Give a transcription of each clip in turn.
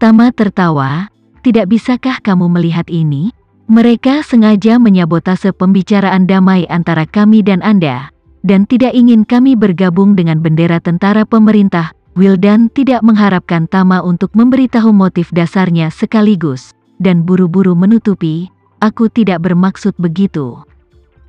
Tama tertawa, "Tidak bisakah kamu melihat ini? Mereka sengaja menyabotase pembicaraan damai antara kami dan Anda, dan tidak ingin kami bergabung dengan bendera tentara pemerintah." Wildan tidak mengharapkan Tama untuk memberitahu motif dasarnya sekaligus, dan buru-buru menutupi, "Aku tidak bermaksud begitu."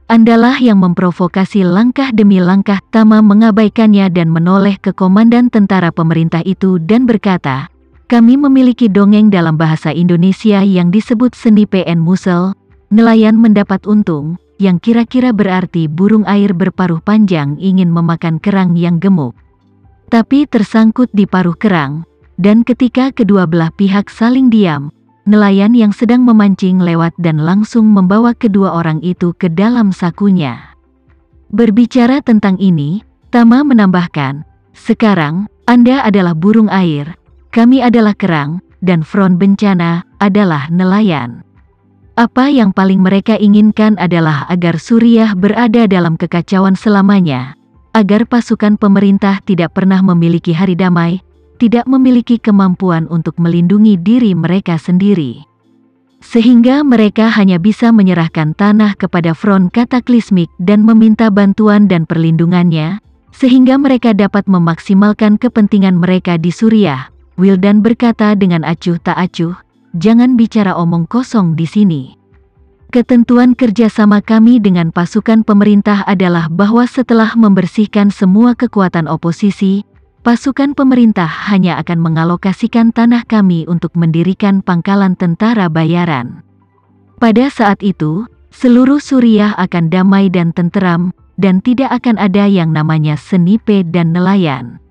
Andalah yang memprovokasi langkah demi langkah. Tama mengabaikannya dan menoleh ke komandan tentara pemerintah itu dan berkata, "Kami memiliki dongeng dalam bahasa Indonesia yang disebut seni PN Musel, nelayan mendapat untung, yang kira-kira berarti burung air berparuh panjang ingin memakan kerang yang gemuk, tapi tersangkut di paruh kerang, dan ketika kedua belah pihak saling diam, nelayan yang sedang memancing lewat dan langsung membawa kedua orang itu ke dalam sakunya." Berbicara tentang ini, Tama menambahkan, "Sekarang, Anda adalah burung air, kami adalah kerang, dan front bencana adalah nelayan. Apa yang paling mereka inginkan adalah agar Suriah berada dalam kekacauan selamanya, agar pasukan pemerintah tidak pernah memiliki hari damai, tidak memiliki kemampuan untuk melindungi diri mereka sendiri. Sehingga mereka hanya bisa menyerahkan tanah kepada front kataklismik dan meminta bantuan dan perlindungannya, sehingga mereka dapat memaksimalkan kepentingan mereka di Suriah." Wildan berkata dengan acuh tak acuh, "Jangan bicara omong kosong di sini. Ketentuan kerjasama kami dengan pasukan pemerintah adalah bahwa setelah membersihkan semua kekuatan oposisi, pasukan pemerintah hanya akan mengalokasikan tanah kami untuk mendirikan pangkalan tentara bayaran. Pada saat itu, seluruh Suriah akan damai dan tenteram, dan tidak akan ada yang namanya senipe dan nelayan."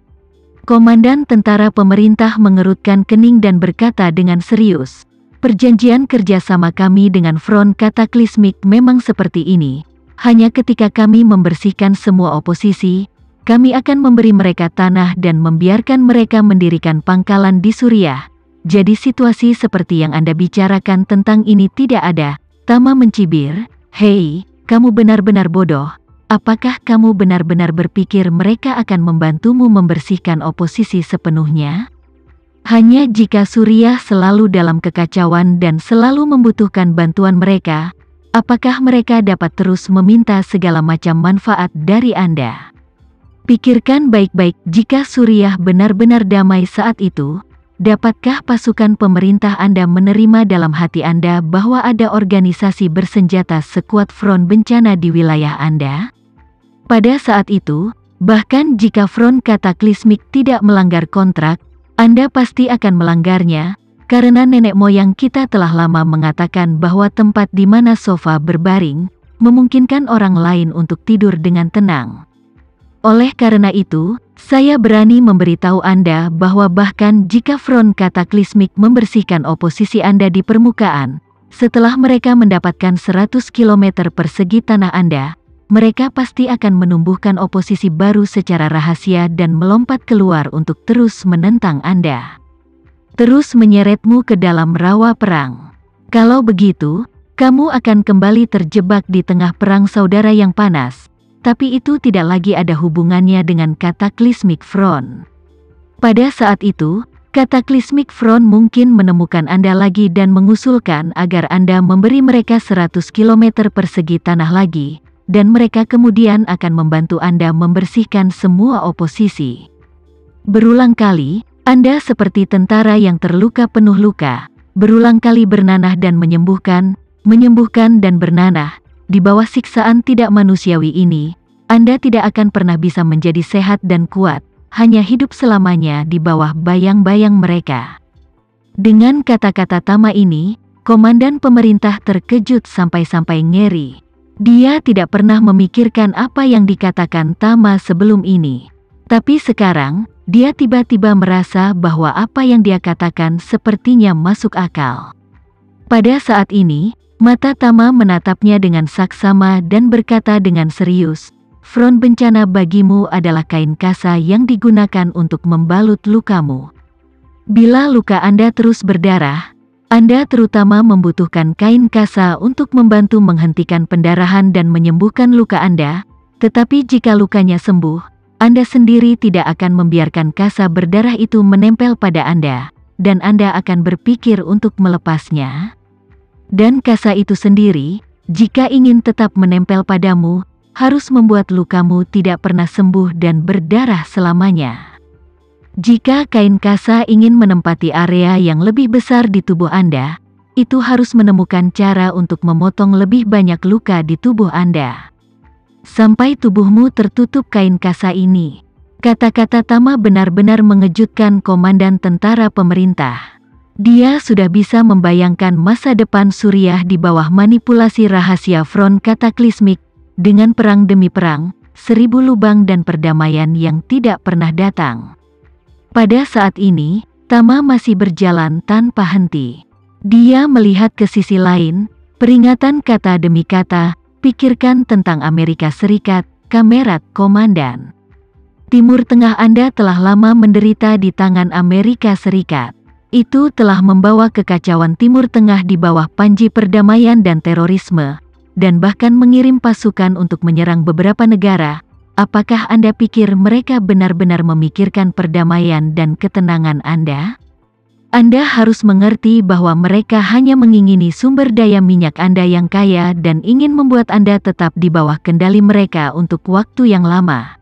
Komandan tentara pemerintah mengerutkan kening dan berkata dengan serius, "Perjanjian kerjasama kami dengan front kataklismik memang seperti ini. Hanya ketika kami membersihkan semua oposisi, kami akan memberi mereka tanah dan membiarkan mereka mendirikan pangkalan di Suriah. Jadi situasi seperti yang Anda bicarakan tentang ini tidak ada." Tama mencibir, "Hei, kamu benar-benar bodoh. Apakah kamu benar-benar berpikir mereka akan membantumu membersihkan oposisi sepenuhnya? Hanya jika Suriah selalu dalam kekacauan dan selalu membutuhkan bantuan mereka, apakah mereka dapat terus meminta segala macam manfaat dari Anda? Pikirkan baik-baik, jika Suriah benar-benar damai saat itu, dapatkah pasukan pemerintah Anda menerima dalam hati Anda bahwa ada organisasi bersenjata sekuat front bencana di wilayah Anda? Pada saat itu, bahkan jika front kataklismik tidak melanggar kontrak, Anda pasti akan melanggarnya, karena nenek moyang kita telah lama mengatakan bahwa tempat di mana sofa berbaring, memungkinkan orang lain untuk tidur dengan tenang. Oleh karena itu, saya berani memberitahu Anda bahwa bahkan jika front kataklismik membersihkan oposisi Anda di permukaan, setelah mereka mendapatkan 100 km persegi tanah Anda, mereka pasti akan menumbuhkan oposisi baru secara rahasia dan melompat keluar untuk terus menentang Anda. Terus menyeretmu ke dalam rawa perang. Kalau begitu, kamu akan kembali terjebak di tengah perang saudara yang panas, tapi itu tidak lagi ada hubungannya dengan kataklismik front. Pada saat itu, kataklismik front mungkin menemukan Anda lagi dan mengusulkan agar Anda memberi mereka 100 km persegi tanah lagi, dan mereka kemudian akan membantu Anda membersihkan semua oposisi. Berulang kali, Anda seperti tentara yang terluka penuh luka, berulang kali bernanah dan menyembuhkan dan bernanah. Di bawah siksaan tidak manusiawi ini, Anda tidak akan pernah bisa menjadi sehat dan kuat, hanya hidup selamanya di bawah bayang-bayang mereka." Dengan kata-kata Tama ini, komandan pemerintah terkejut sampai-sampai ngeri. Dia tidak pernah memikirkan apa yang dikatakan Tama sebelum ini. Tapi sekarang, dia tiba-tiba merasa bahwa apa yang dia katakan sepertinya masuk akal. Pada saat ini, mata Tama menatapnya dengan saksama dan berkata dengan serius, "Front bencana bagimu adalah kain kasa yang digunakan untuk membalut lukamu. Bila luka Anda terus berdarah, Anda terutama membutuhkan kain kasa untuk membantu menghentikan pendarahan dan menyembuhkan luka Anda, tetapi jika lukanya sembuh, Anda sendiri tidak akan membiarkan kasa berdarah itu menempel pada Anda. dan Anda akan berpikir untuk melepasnya. Dan kasa itu sendiri, jika ingin tetap menempel padamu, harus membuat lukamu tidak pernah sembuh dan berdarah selamanya. Jika kain kasa ingin menempati area yang lebih besar di tubuh Anda, itu harus menemukan cara untuk memotong lebih banyak luka di tubuh Anda. Sampai tubuhmu tertutup kain kasa ini. Kata-kata Tama benar-benar mengejutkan komandan tentara pemerintah. Dia sudah bisa membayangkan masa depan Suriah di bawah manipulasi rahasia front kataklismik, dengan perang demi perang, 1000 lubang dan perdamaian yang tidak pernah datang. Pada saat ini, Tama masih berjalan tanpa henti. Dia melihat ke sisi lain, peringatan kata demi kata, pikirkan tentang Amerika Serikat, kamerat komandan. Timur Tengah Anda telah lama menderita di tangan Amerika Serikat. Itu telah membawa kekacauan Timur Tengah di bawah panji perdamaian dan terorisme, dan bahkan mengirim pasukan untuk menyerang beberapa negara. Apakah Anda pikir mereka benar-benar memikirkan perdamaian dan ketenangan Anda? Anda harus mengerti bahwa mereka hanya mengingini sumber daya minyak Anda yang kaya dan ingin membuat Anda tetap di bawah kendali mereka untuk waktu yang lama.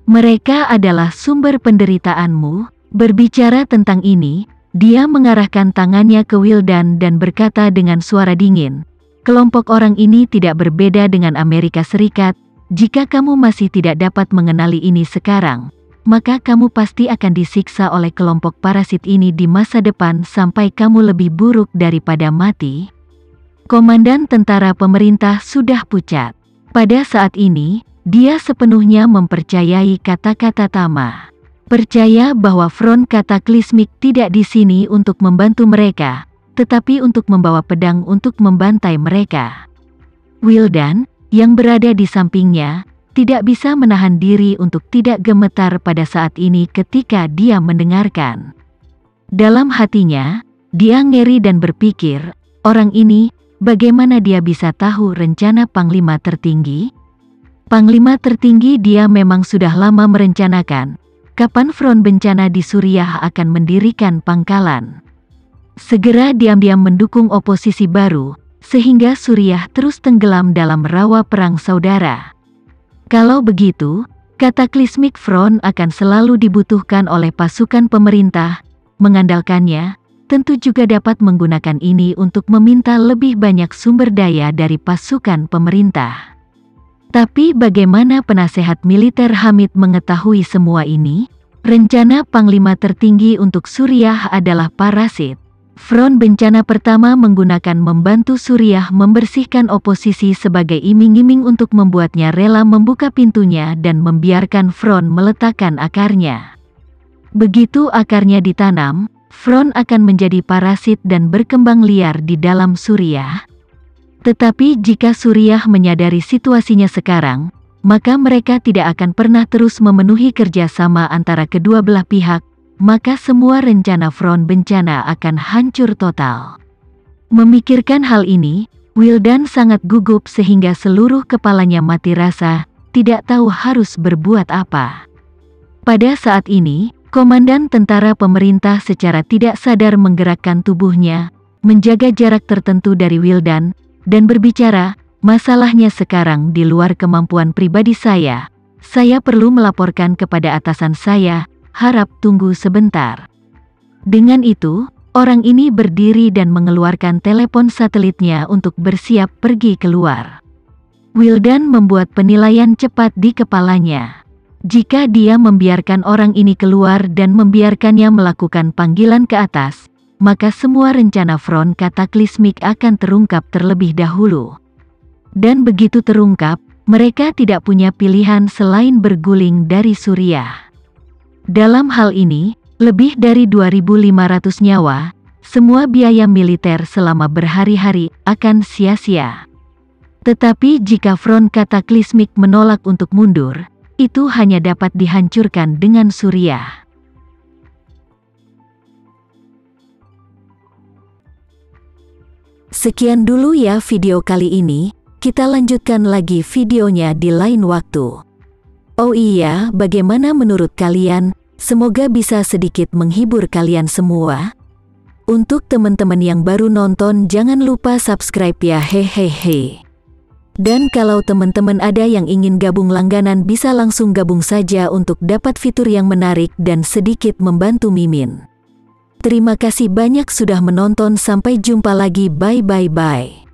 Mereka adalah sumber penderitaanmu. Berbicara tentang ini, dia mengarahkan tangannya ke Wildan dan berkata dengan suara dingin, kelompok orang ini tidak berbeda dengan Amerika Serikat. Jika kamu masih tidak dapat mengenali ini sekarang, maka kamu pasti akan disiksa oleh kelompok parasit ini di masa depan sampai kamu lebih buruk daripada mati. Komandan tentara pemerintah sudah pucat. Pada saat ini, dia sepenuhnya mempercayai kata-kata Tama. Percaya bahwa front kataklismik tidak di sini untuk membantu mereka, tetapi untuk membawa pedang untuk membantai mereka. Wildan, yang berada di sampingnya, tidak bisa menahan diri untuk tidak gemetar pada saat ini ketika dia mendengarkan. Dalam hatinya, dia ngeri dan berpikir, orang ini, bagaimana dia bisa tahu rencana Panglima Tertinggi? Panglima Tertinggi dia memang sudah lama merencanakan, kapan front bencana di Suriah akan mendirikan pangkalan. Segera diam-diam mendukung oposisi baru, sehingga Suriah terus tenggelam dalam rawa perang saudara. Kalau begitu, kataklismik front akan selalu dibutuhkan oleh pasukan pemerintah. Mengandalkannya, tentu juga dapat menggunakan ini untuk meminta lebih banyak sumber daya dari pasukan pemerintah. Tapi bagaimana penasehat militer Hamid mengetahui semua ini? Rencana Panglima Tertinggi untuk Suriah adalah parasit. Front bencana pertama menggunakan membantu Suriah membersihkan oposisi sebagai iming-iming untuk membuatnya rela membuka pintunya dan membiarkan front meletakkan akarnya. Begitu akarnya ditanam, front akan menjadi parasit dan berkembang liar di dalam Suriah. Tetapi jika Suriah menyadari situasinya sekarang, maka mereka tidak akan pernah terus memenuhi kerjasama antara kedua belah pihak, maka semua rencana front bencana akan hancur total. Memikirkan hal ini, Wildan sangat gugup sehingga seluruh kepalanya mati rasa, tidak tahu harus berbuat apa. Pada saat ini, komandan tentara pemerintah secara tidak sadar menggerakkan tubuhnya, menjaga jarak tertentu dari Wildan, dan berbicara, masalahnya sekarang di luar kemampuan pribadi saya perlu melaporkan kepada atasan saya, harap tunggu sebentar. Dengan itu, orang ini berdiri dan mengeluarkan telepon satelitnya untuk bersiap pergi keluar. Wildan membuat penilaian cepat di kepalanya. Jika dia membiarkan orang ini keluar dan membiarkannya melakukan panggilan ke atas, maka semua rencana front kataklismik akan terungkap terlebih dahulu. Dan begitu terungkap, mereka tidak punya pilihan selain berguling dari Suriah. Dalam hal ini, lebih dari 2.500 nyawa, semua biaya militer selama berhari-hari akan sia-sia. Tetapi jika front kataklismik menolak untuk mundur, itu hanya dapat dihancurkan dengan Suriah. Sekian dulu ya video kali ini, kita lanjutkan lagi videonya di lain waktu. Oh iya, bagaimana menurut kalian? Semoga bisa sedikit menghibur kalian semua. Untuk teman-teman yang baru nonton, jangan lupa subscribe ya, hehehe. Dan kalau teman-teman ada yang ingin gabung langganan, bisa langsung gabung saja untuk dapat fitur yang menarik dan sedikit membantu Mimin. Terima kasih banyak sudah menonton, sampai jumpa lagi, bye bye bye.